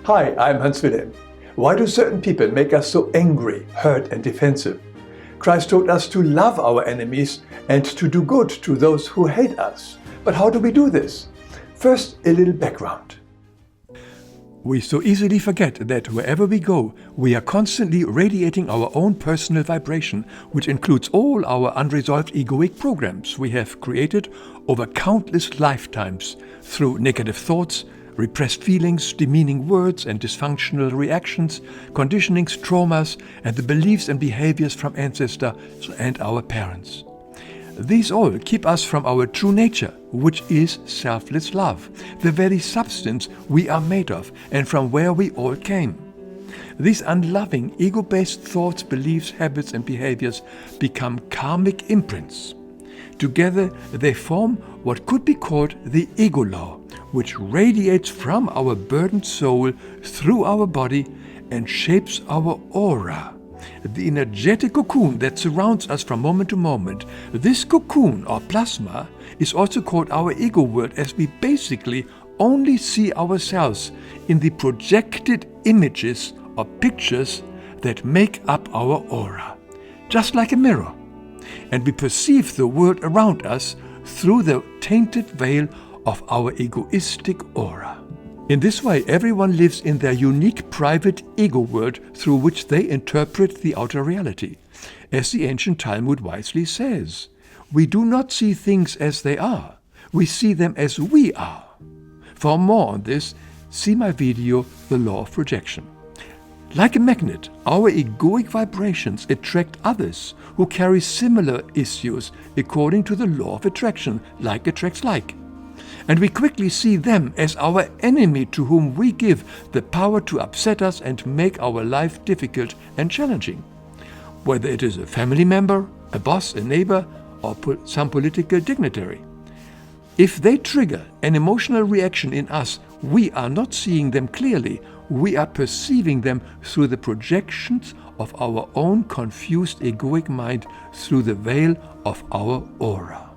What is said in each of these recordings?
Hi, I'm Wilhelm. Why do certain people make us so angry, hurt and defensive? Christ told us to love our enemies and to do good to those who hate us. But how do we do this? First, a little background. We so easily forget that wherever we go, we are constantly radiating our own personal vibration, which includes all our unresolved egoic programs we have created over countless lifetimes through negative thoughts, repressed feelings, demeaning words and dysfunctional reactions, conditionings, traumas, and the beliefs and behaviors from ancestors and our parents. These all keep us from our true nature, which is selfless love, the very substance we are made of and from where we all came. These unloving, ego-based thoughts, beliefs, habits and behaviors become karmic imprints. Together they form what could be called the ego law, which radiates from our burdened soul through our body and shapes our aura, the energetic cocoon that surrounds us from moment to moment. This cocoon or plasma is also called our ego world, as we basically only see ourselves in the projected images or pictures that make up our aura, just like a mirror. And we perceive the world around us through the tainted veil of our egoistic aura. In this way, everyone lives in their unique private ego world through which they interpret the outer reality. As the ancient Talmud wisely says, we do not see things as they are, we see them as we are. For more on this, see my video, The Law of Projection. Like a magnet, our egoic vibrations attract others who carry similar issues according to the law of attraction, like attracts like. And we quickly see them as our enemy to whom we give the power to upset us and make our life difficult and challenging. Whether it is a family member, a boss, a neighbor, or some political dignitary. If they trigger an emotional reaction in us, we are not seeing them clearly. We are perceiving them through the projections of our own confused egoic mind through the veil of our aura.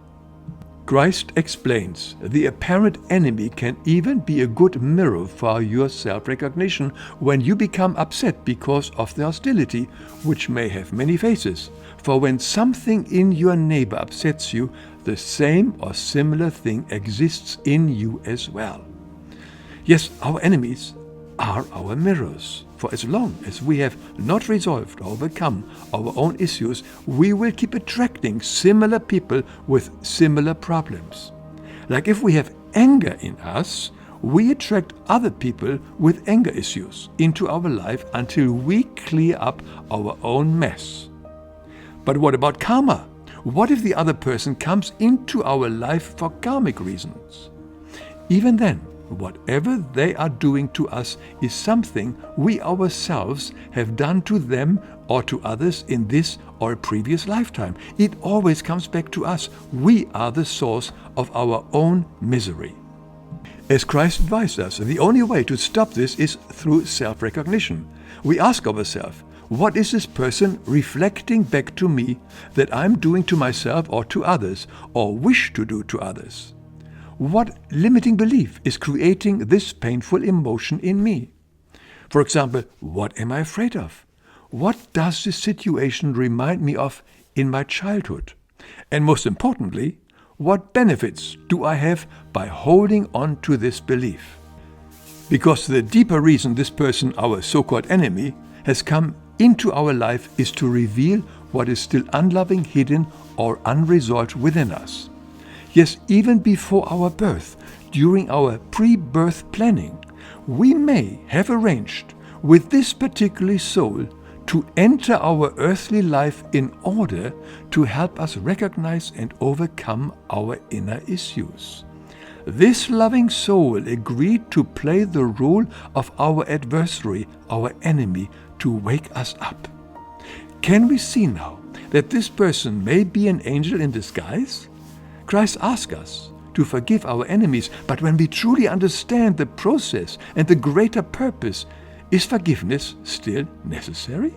Christ explains, the apparent enemy can even be a good mirror for your self-recognition when you become upset because of the hostility, which may have many faces. For when something in your neighbor upsets you, the same or similar thing exists in you as well. Yes, our enemies are our mirrors. For as long as we have not resolved or overcome our own issues, we will keep attracting similar people with similar problems. Like if we have anger in us, we attract other people with anger issues into our life until we clear up our own mess. But what about karma? What if the other person comes into our life for karmic reasons? Even then, whatever they are doing to us is something we ourselves have done to them or to others in this or a previous lifetime. It always comes back to us. We are the source of our own misery. As Christ advised us, the only way to stop this is through self-recognition. We ask ourselves, what is this person reflecting back to me that I'm doing to myself or to others, or wish to do to others? What limiting belief is creating this painful emotion in me? For example, what am I afraid of? What does this situation remind me of in my childhood? And most importantly, what benefits do I have by holding on to this belief? Because the deeper reason this person, our so-called enemy, has come into our life is to reveal what is still unloving, hidden, or unresolved within us. Yes, even before our birth, during our pre-birth planning, we may have arranged with this particular soul to enter our earthly life in order to help us recognize and overcome our inner issues. This loving soul agreed to play the role of our adversary, our enemy, to wake us up. Can we see now that this person may be an angel in disguise? Christ asks us to forgive our enemies, but when we truly understand the process and the greater purpose, is forgiveness still necessary?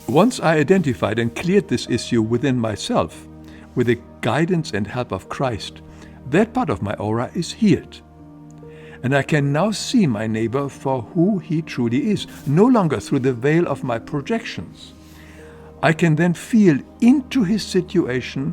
Once I identified and cleared this issue within myself, with the guidance and help of Christ, that part of my aura is healed. and I can now see my neighbor for who he truly is, no longer through the veil of my projections. I can then feel into his situation,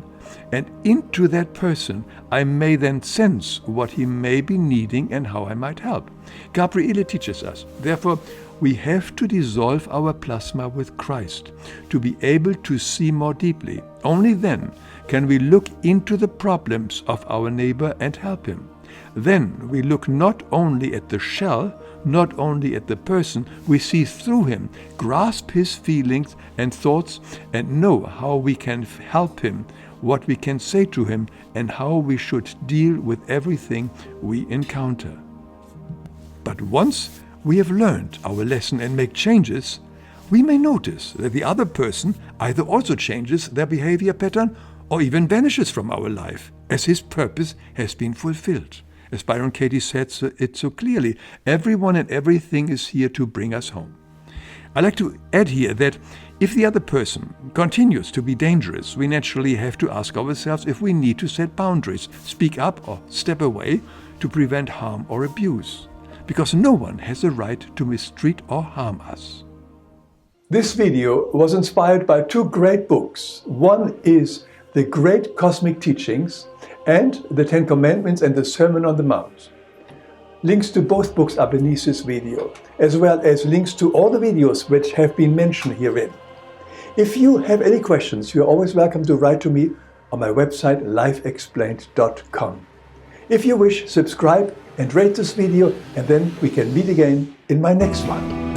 and into that person I may then sense what he may be needing and how I might help. Gabriele teaches us, therefore, we have to dissolve our plasma with Christ to be able to see more deeply. Only then can we look into the problems of our neighbor and help him. Then we look not only at the shell, not only at the person, we see through him, grasp his feelings and thoughts, and know how we can help him, what we can say to him, and how we should deal with everything we encounter. But once we have learned our lesson and make changes, we may notice that the other person either also changes their behavior pattern or even vanishes from our life, as his purpose has been fulfilled. As Byron Katie said it so clearly, everyone and everything is here to bring us home. I like to add here that if the other person continues to be dangerous, we naturally have to ask ourselves if we need to set boundaries, speak up or step away to prevent harm or abuse, because no one has a right to mistreat or harm us. This video was inspired by two great books. One is The Great Cosmic Teachings and The Ten Commandments and the Sermon on the Mount. Links to both books are beneath this video, as well as links to all the videos which have been mentioned herein. If you have any questions, you're always welcome to write to me on my website lifeexplained.com. If you wish, subscribe and rate this video, and then we can meet again in my next one.